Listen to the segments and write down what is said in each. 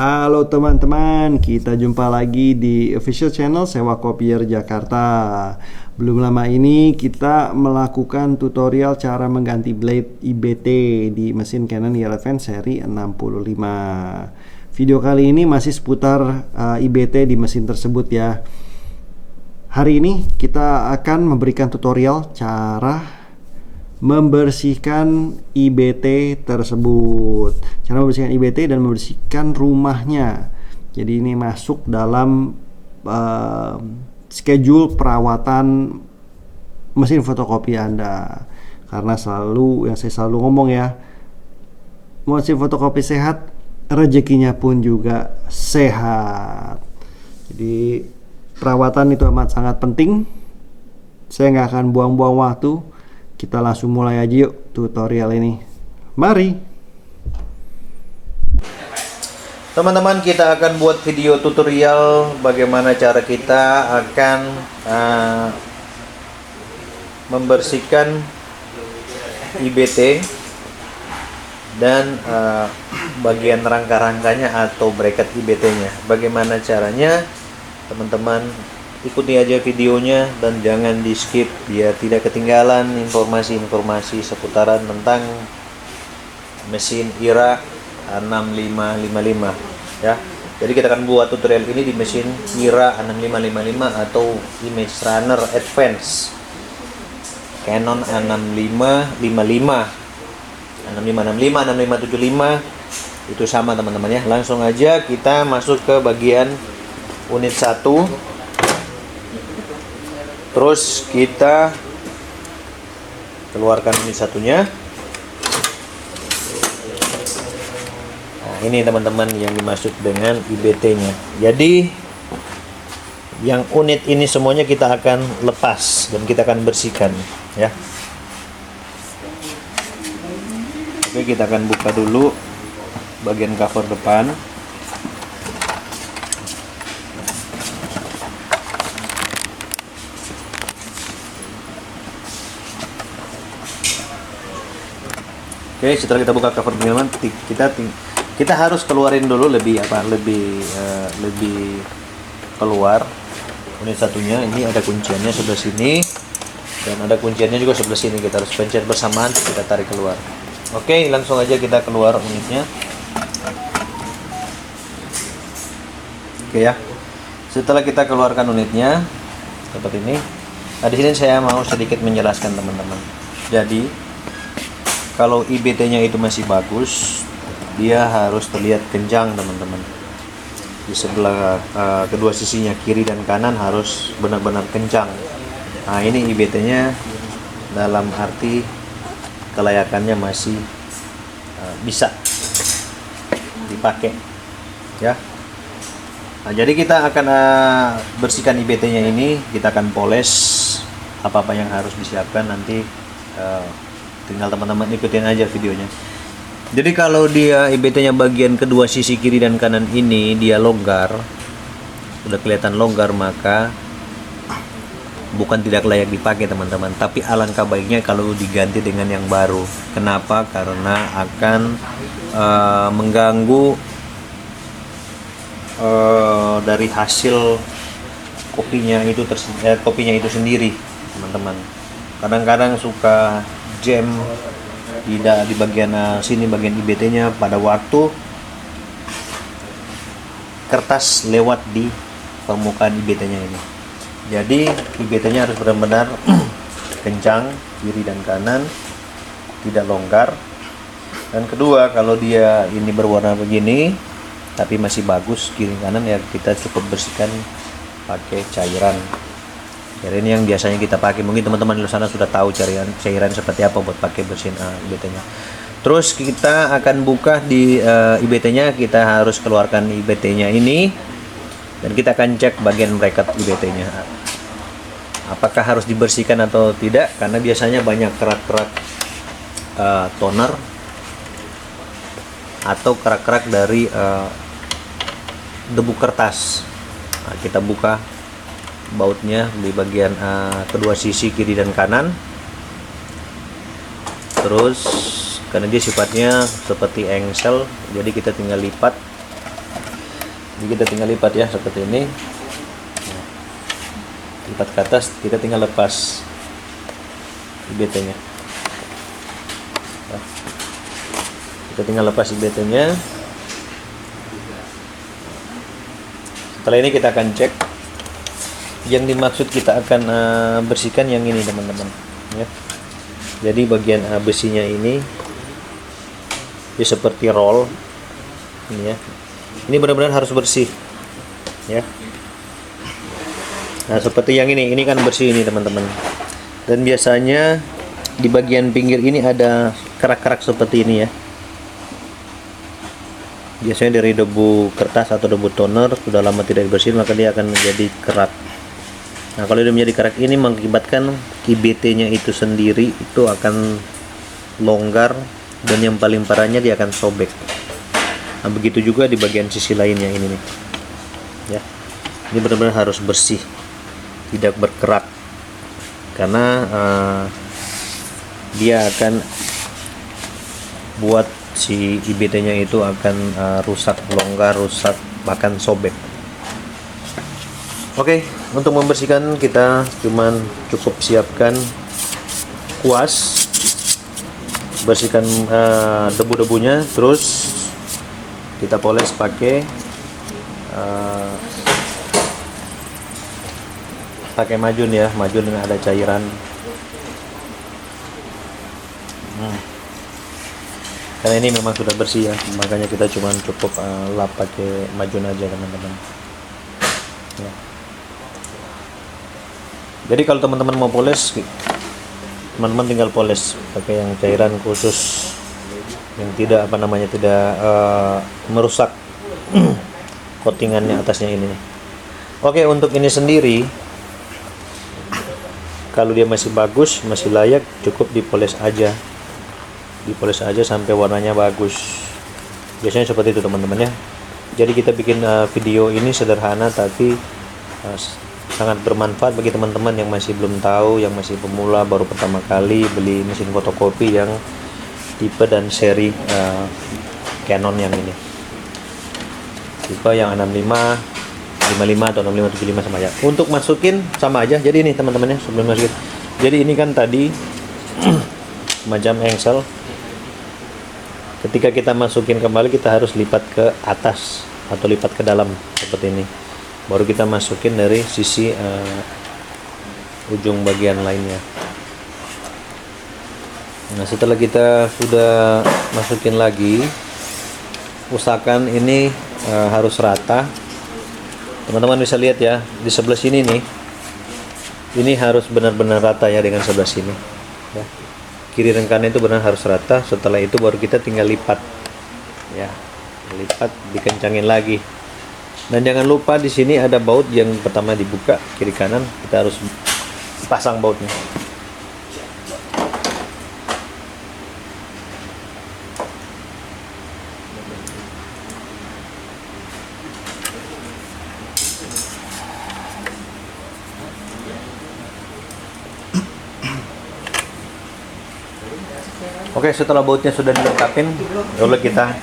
Halo teman-teman, kita jumpa lagi di official channel Sewa Kopier Jakarta. Belum lama ini kita melakukan tutorial cara mengganti blade IBT di mesin Canon EOS Advance seri 65. Video kali ini masih seputar IBT di mesin tersebut ya. Hari ini kita akan memberikan tutorial cara membersihkan IBT tersebut. Cara membersihkan IBT dan membersihkan rumahnya. Jadi ini masuk dalam schedule perawatan mesin fotokopi Anda. Karena yang saya selalu ngomong ya, mesin fotokopi sehat, rezekinya pun juga sehat. Jadi perawatan itu amat sangat penting. Saya nggak akan buang-buang waktu. Kita langsung mulai aja yuk tutorial ini. Mari. Teman-teman, kita akan buat video tutorial bagaimana cara kita akan membersihkan IBT dan bagian rangka-rangkanya atau bracket IBT-nya. Bagaimana caranya? Teman-teman ikuti aja videonya dan jangan di skip biar tidak ketinggalan informasi-informasi seputaran tentang mesin IRA 6555 ya. Jadi kita akan buat tutorial ini di mesin IRA 6555 atau Image Runner Advance Canon 6555 6575 itu sama teman-teman ya. Langsung aja kita masuk ke bagian unit 1. Terus kita keluarkan unit satunya. Nah, ini teman-teman yang dimaksud dengan IBT-nya. Jadi yang unit ini semuanya kita akan lepas dan kita akan bersihkan ya. Oke, kita akan buka dulu bagian cover depan. Oke, setelah kita buka cover teman-teman, kita harus keluarin dulu lebih keluar unit satunya. Ini ada kunciannya sebelah sini dan ada kunciannya juga sebelah sini. Kita harus pencet bersamaan, kita tarik keluar. Oke, langsung aja kita keluar unitnya. Oke ya. Setelah kita keluarkan unitnya seperti ini. Nah, di sini saya mau sedikit menjelaskan teman-teman. Jadi kalau IBT-nya itu masih bagus, dia harus terlihat kencang teman-teman. Di sebelah kedua sisinya kiri dan kanan harus benar-benar kencang. Nah, ini IBT-nya dalam arti kelayakannya masih bisa dipakai, ya. Nah, jadi kita akan bersihkan IBT-nya ini, kita akan poles apa-apa yang harus disiapkan nanti. Tinggal teman-teman ikutin aja videonya. Jadi kalau dia IBT-nya bagian kedua sisi kiri dan kanan ini dia longgar, udah kelihatan longgar, maka bukan tidak layak dipakai teman-teman. Tapi alangkah baiknya kalau diganti dengan yang baru. Kenapa? Karena akan mengganggu dari hasil kopinya itu sendiri teman-teman. Kadang-kadang suka jam tidak di bagian sini, bagian IBT-nya pada waktu kertas lewat di permukaan IBT-nya ini. Jadi IBT-nya harus benar-benar kencang kiri dan kanan, tidak longgar. Dan kedua, kalau dia ini berwarna begini tapi masih bagus kiri kanan, ya kita cukup bersihkan pakai cairan. Cairan yang biasanya kita pakai, mungkin teman-teman di sana sudah tahu cairan seperti apa buat pakai bersihin IBT-nya. Terus kita akan buka di IBT-nya, kita harus keluarkan IBT-nya ini dan kita akan cek bagian bracket IBT-nya. Apakah harus dibersihkan atau tidak? Karena biasanya banyak kerak-kerak toner atau kerak-kerak dari debu kertas. Nah, kita buka bautnya di bagian kedua sisi kiri dan kanan. Terus karena dia sifatnya seperti engsel, jadi kita tinggal lipat Jadi kita tinggal lipat ya seperti ini. Lipat ke atas, kita tinggal lepas IBT-nya. Kita tinggal lepas IBT-nya. Setelah ini kita akan cek. Yang dimaksud kita akan bersihkan yang ini teman-teman ya. Jadi bagian besinya ini ya seperti roll ini ya. Ini benar-benar harus bersih ya. Nah seperti yang ini kan bersih ini teman-teman. Dan biasanya di bagian pinggir ini ada kerak-kerak seperti ini ya. Biasanya dari debu kertas atau debu toner sudah lama tidak dibersihin, maka dia akan menjadi kerak. Nah kalau dia menjadi kerak ini mengakibatkan IBT-nya itu sendiri itu akan longgar, dan yang paling parahnya dia akan sobek. Nah begitu juga di bagian sisi lainnya ini nih ya. Ini benar-benar harus bersih, tidak berkerak, karena dia akan buat si IBT-nya itu akan rusak, longgar, rusak, bahkan sobek. Oke, untuk membersihkan kita cukup siapkan kuas, bersihkan debu-debunya, terus kita poles pakai majun ya, majun yang ada cairan. Karena ini memang sudah bersih ya, makanya kita cukup lap pakai majun aja teman-teman ya. Jadi kalau teman-teman mau poles, teman-teman tinggal poles pakai yang cairan khusus yang tidak merusak coatingannya atasnya ini. Oke, untuk ini sendiri kalau dia masih bagus, masih layak, cukup dipoles aja sampai warnanya bagus. Biasanya seperti itu teman-teman ya. Jadi kita bikin video ini sederhana tapi sangat bermanfaat bagi teman-teman yang masih belum tahu, yang masih pemula, baru pertama kali beli mesin fotokopi yang tipe dan seri Canon yang ini. Tipe yang 65, 55 atau 65, 75 sama aja. Untuk masukin sama aja. Jadi ini teman-teman ya, sebelum masukin. Jadi ini kan tadi macam engsel. Ketika kita masukin kembali, kita harus lipat ke atas atau lipat ke dalam seperti ini. Baru kita masukin dari sisi ujung bagian lainnya. Nah, setelah kita sudah masukin lagi, usahakan ini harus rata. Teman-teman bisa lihat ya, di sebelah sini nih, ini harus benar-benar rata ya dengan sebelah sini. Ya. Kiri dan kanan itu benar harus rata. Setelah itu baru kita tinggal lipat, ya, lipat, dikencangin lagi. Dan jangan lupa di sini ada baut yang pertama dibuka kiri kanan, kita harus pasang bautnya. Oke, setelah bautnya sudah dilengkapin, lalu kita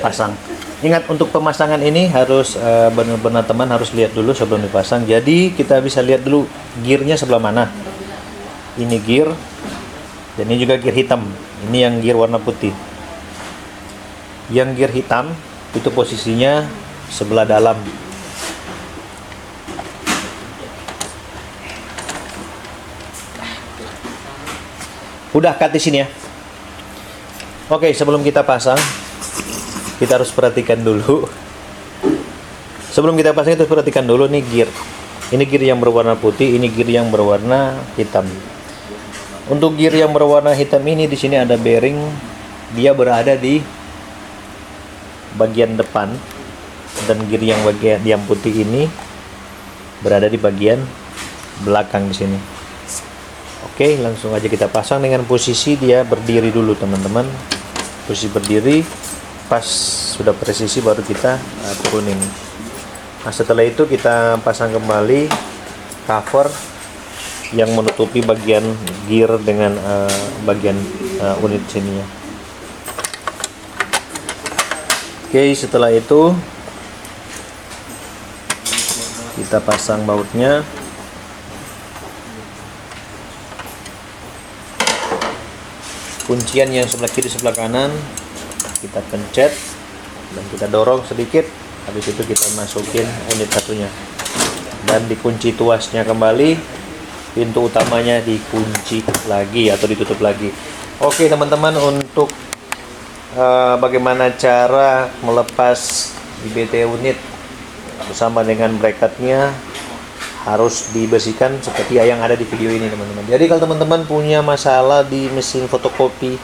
pasang. Ingat, untuk pemasangan ini harus benar-benar teman harus lihat dulu sebelum dipasang. Jadi kita bisa lihat dulu gearnya sebelah mana. Ini gear, dan ini juga gear hitam. Ini yang gear warna putih. Yang gear hitam itu posisinya sebelah dalam. Udah cut di sini ya. Oke, sebelum kita pasang, kita harus perhatikan dulu. Sebelum kita pasang itu perhatikan dulu nih gear. Ini gear yang berwarna putih, ini gear yang berwarna hitam. Untuk gear yang berwarna hitam ini, di sini ada bearing, dia berada di bagian depan, dan gear yang putih ini berada di bagian belakang di sini. Oke, langsung aja kita pasang dengan posisi dia berdiri dulu teman-teman. Posisi berdiri, pas sudah presisi baru kita turunin. Nah, setelah itu kita pasang kembali cover yang menutupi bagian gear dengan bagian unit sini ya. Oke, setelah itu Kita pasang bautnya. Kuncian yang sebelah kiri sebelah kanan kita pencet dan kita dorong sedikit, habis itu kita masukin unit satunya dan dikunci tuasnya kembali, pintu utamanya dikunci lagi atau ditutup lagi. Oke teman-teman, untuk bagaimana cara melepas IBT unit bersama dengan bracketnya harus dibersihkan seperti yang ada di video ini teman-teman. Jadi kalau teman-teman punya masalah di mesin fotokopi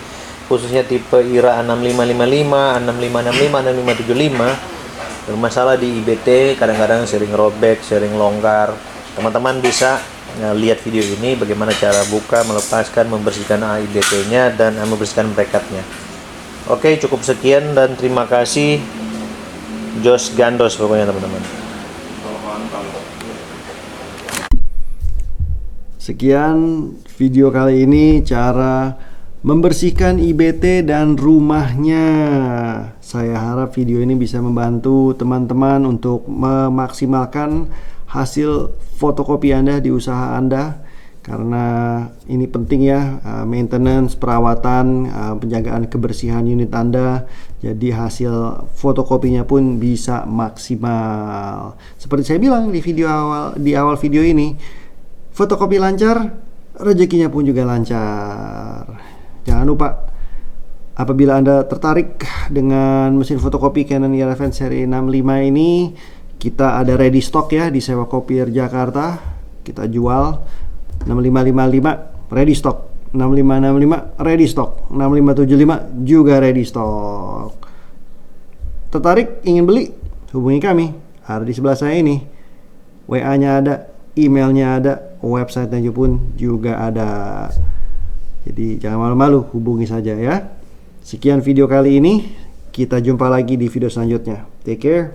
khususnya tipe IRA 6555, 6565, 6575, bermasalah di IBT, kadang-kadang sering robek, sering longgar, teman-teman bisa lihat video ini bagaimana cara buka, melepaskan, membersihkan IBT-nya dan membersihkan bracketnya. Oke, cukup sekian dan terima kasih. Jos Gandos pokoknya teman-teman. Sekian video kali ini cara membersihkan IBT dan rumahnya. Saya harap video ini bisa membantu teman-teman untuk memaksimalkan hasil fotokopi Anda di usaha Anda, karena ini penting ya, maintenance, perawatan, penjagaan kebersihan unit Anda. Jadi hasil fotokopinya pun bisa maksimal. Seperti saya bilang di awal video ini, fotokopi lancar, rezekinya pun juga lancar. Jangan lupa, apabila Anda tertarik dengan mesin fotokopi Canon ER seri 65 ini, kita ada ready stock ya di Sewa Kopier Jakarta. Kita jual 6555 ready stock, 6565 ready stock, 6575 juga ready stock. Tertarik ingin beli? Hubungi kami, ada di sebelah saya ini. WA-nya ada, emailnya ada, website-nya pun juga ada. Jadi jangan malu-malu, hubungi saja ya. Sekian video kali ini, kita jumpa lagi di video selanjutnya. Take care.